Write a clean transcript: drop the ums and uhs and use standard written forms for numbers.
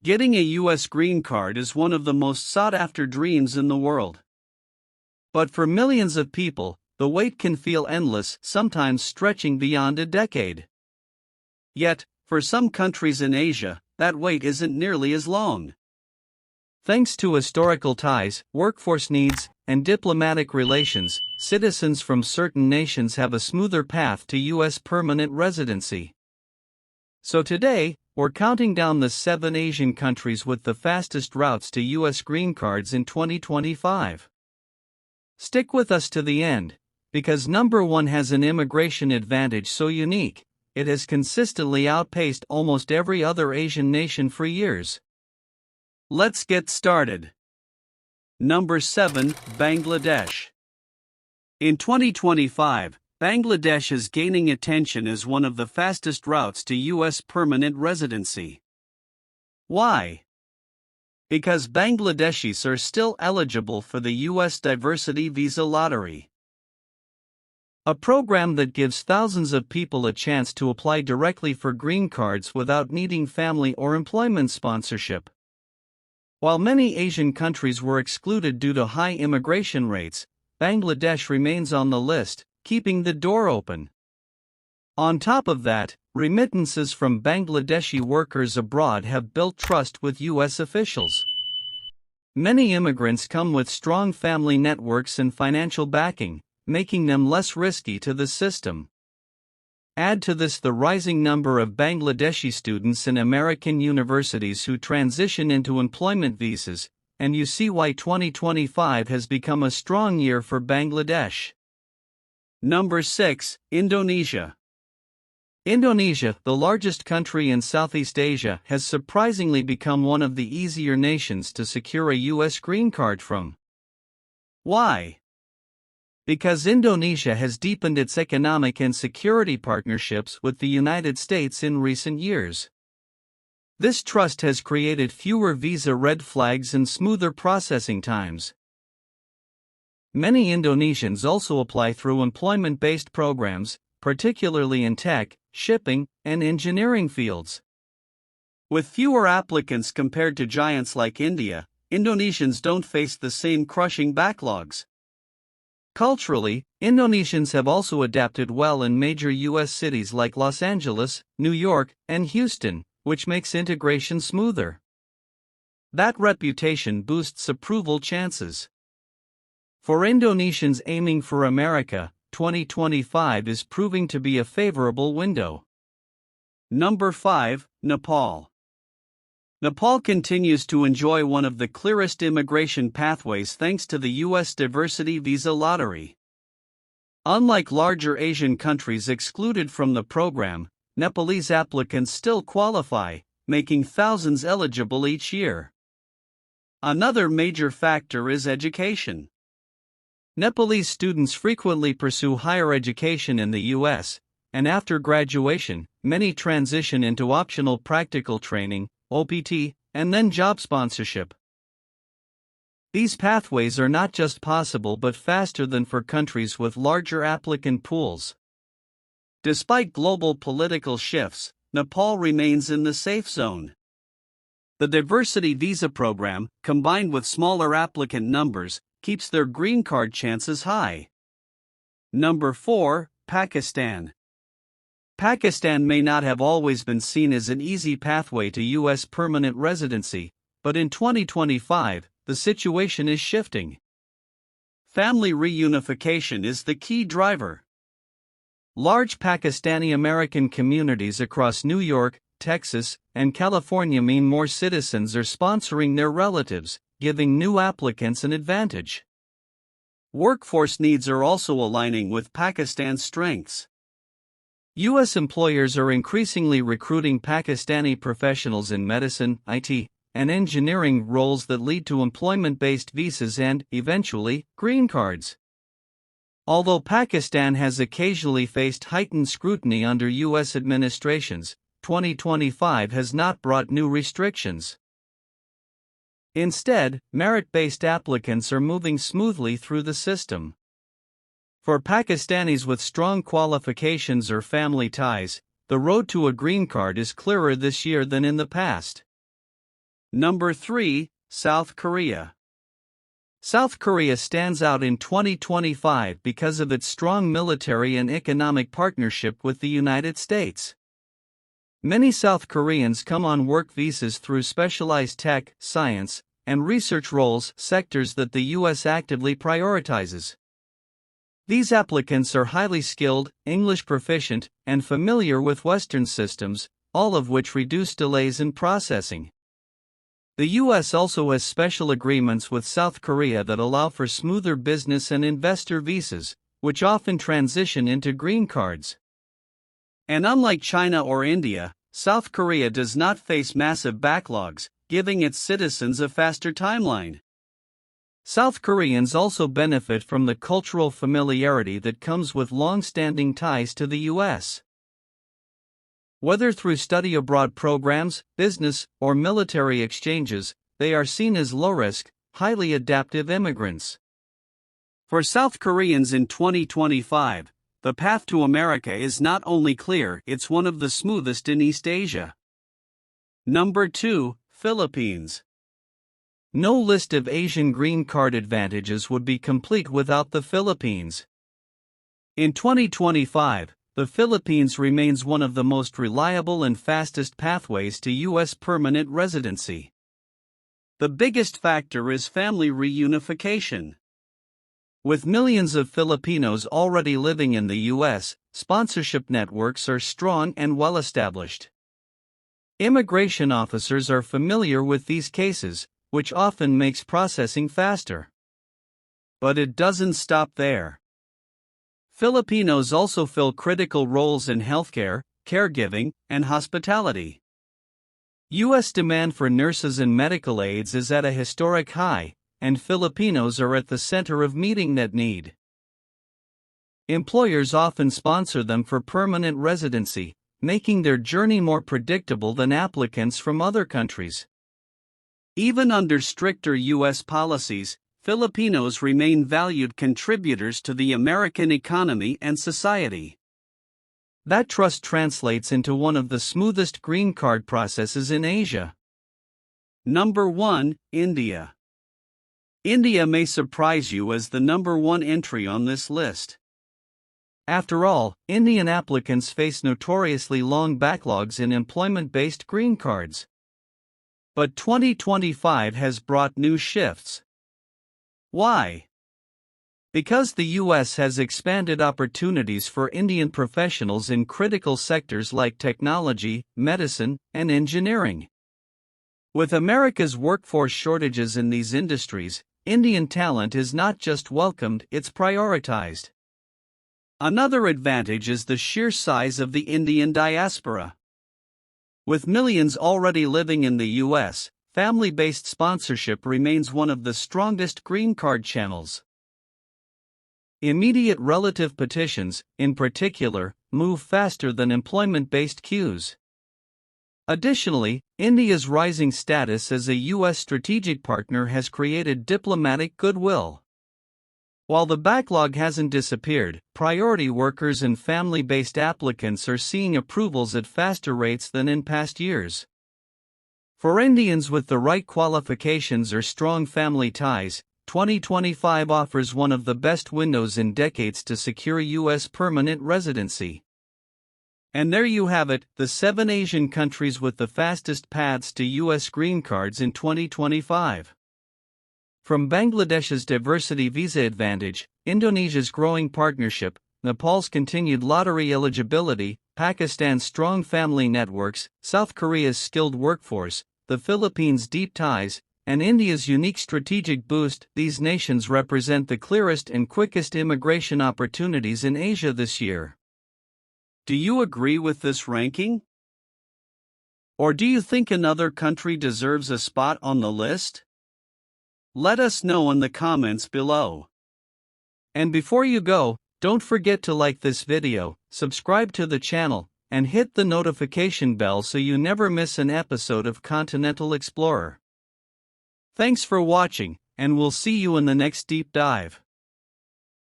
Getting a U.S. green card is one of the most sought-after dreams in the world. But for millions of people, the wait can feel endless, sometimes stretching beyond a decade. Yet, for some countries in Asia, that wait isn't nearly as long. Thanks to historical ties, workforce needs, and diplomatic relations, citizens from certain nations have a smoother path to U.S. permanent residency. So today, we're counting down the 7 Asian countries with the fastest routes to U.S. green cards in 2025. Stick with us to the end, because number 1 has an immigration advantage so unique, it has consistently outpaced almost every other Asian nation for years. Let's get started. Number 7, Bangladesh. In 2025, Bangladesh is gaining attention as one of the fastest routes to U.S. permanent residency. Why? Because Bangladeshis are still eligible for the U.S. Diversity Visa Lottery, a program that gives thousands of people a chance to apply directly for green cards without needing family or employment sponsorship. While many Asian countries were excluded due to high immigration rates, Bangladesh remains on the list, keeping the door open. On top of that, remittances from Bangladeshi workers abroad have built trust with U.S. officials. Many immigrants come with strong family networks and financial backing, making them less risky to the system. Add to this the rising number of Bangladeshi students in American universities who transition into employment visas, and you see why 2025 has become a strong year for Bangladesh. Number 6, Indonesia. Indonesia, the largest country in Southeast Asia, has surprisingly become one of the easier nations to secure a U.S. green card from. Why? Because Indonesia has deepened its economic and security partnerships with the United States in recent years. This trust has created fewer visa red flags and smoother processing times. Many Indonesians also apply through employment-based programs, particularly in tech, shipping, and engineering fields. With fewer applicants compared to giants like India, Indonesians don't face the same crushing backlogs. Culturally, Indonesians have also adapted well in major U.S. cities like Los Angeles, New York, and Houston, which makes integration smoother. That reputation boosts approval chances. For Indonesians aiming for America, 2025 is proving to be a favorable window. Number 5, Nepal. Nepal continues to enjoy one of the clearest immigration pathways thanks to the U.S. Diversity Visa Lottery. Unlike larger Asian countries excluded from the program, Nepalese applicants still qualify, making thousands eligible each year. Another major factor is education. Nepalese students frequently pursue higher education in the U.S., and after graduation, many transition into optional practical training, OPT, and then job sponsorship. These pathways are not just possible but faster than for countries with larger applicant pools. Despite global political shifts, Nepal remains in the safe zone. The diversity visa program, combined with smaller applicant numbers, keeps their green card chances high. Number 4, Pakistan. Pakistan may not have always been seen as an easy pathway to U.S. permanent residency, but in 2025, the situation is shifting. Family reunification is the key driver. Large Pakistani-American communities across New York, Texas, and California mean more citizens are sponsoring their relatives, giving new applicants an advantage. Workforce needs are also aligning with Pakistan's strengths. U.S. employers are increasingly recruiting Pakistani professionals in medicine, IT, and engineering roles that lead to employment-based visas and, eventually, green cards. Although Pakistan has occasionally faced heightened scrutiny under U.S. administrations, 2025 has not brought new restrictions. Instead, merit-based applicants are moving smoothly through the system. For Pakistanis with strong qualifications or family ties, the road to a green card is clearer this year than in the past. Number 3. South Korea. South Korea stands out in 2025 because of its strong military and economic partnership with the United States. Many South Koreans come on work visas through specialized tech, science, and research roles, sectors that the U.S. actively prioritizes. These applicants are highly skilled, English proficient, and familiar with Western systems, all of which reduce delays in processing. The U.S. also has special agreements with South Korea that allow for smoother business and investor visas, which often transition into green cards. And unlike China or India, South Korea does not face massive backlogs, giving its citizens a faster timeline. South Koreans also benefit from the cultural familiarity that comes with long-standing ties to the U.S. Whether through study abroad programs, business, or military exchanges, they are seen as low-risk, highly adaptive immigrants. For South Koreans in 2025, the path to America is not only clear, it's one of the smoothest in East Asia. Number 2. Philippines. No list of Asian green card advantages would be complete without the Philippines. In 2025, the Philippines remains one of the most reliable and fastest pathways to U.S. permanent residency. The biggest factor is family reunification. With millions of Filipinos already living in the U.S., sponsorship networks are strong and well-established. Immigration officers are familiar with these cases, which often makes processing faster. But it doesn't stop there. Filipinos also fill critical roles in healthcare, caregiving, and hospitality. U.S. demand for nurses and medical aides is at a historic high, and Filipinos are at the center of meeting that need. Employers often sponsor them for permanent residency, making their journey more predictable than applicants from other countries. Even under stricter U.S. policies, Filipinos remain valued contributors to the American economy and society. That trust translates into one of the smoothest green card processes in Asia. Number 1. India. India may surprise you as the number 1 entry on this list. After all, Indian applicants face notoriously long backlogs in employment-based green cards. But 2025 has brought new shifts. Why? Because the U.S. has expanded opportunities for Indian professionals in critical sectors like technology, medicine, and engineering. With America's workforce shortages in these industries, Indian talent is not just welcomed, it's prioritized. Another advantage is the sheer size of the Indian diaspora. With millions already living in the U.S., family-based sponsorship remains one of the strongest green card channels. Immediate relative petitions, in particular, move faster than employment-based queues. Additionally, India's rising status as a U.S. strategic partner has created diplomatic goodwill. While the backlog hasn't disappeared, priority workers and family-based applicants are seeing approvals at faster rates than in past years. For Indians with the right qualifications or strong family ties, 2025 offers one of the best windows in decades to secure U.S. permanent residency. And there you have it, the 7 Asian countries with the fastest paths to U.S. green cards in 2025. From Bangladesh's diversity visa advantage, Indonesia's growing partnership, Nepal's continued lottery eligibility, Pakistan's strong family networks, South Korea's skilled workforce, the Philippines' deep ties, and India's unique strategic boost, these nations represent the clearest and quickest immigration opportunities in Asia this year. Do you agree with this ranking? Or do you think another country deserves a spot on the list? Let us know in the comments below. And before you go, don't forget to like this video, subscribe to the channel, and hit the notification bell so you never miss an episode of Continental Explorer. Thanks for watching, and we'll see you in the next deep dive.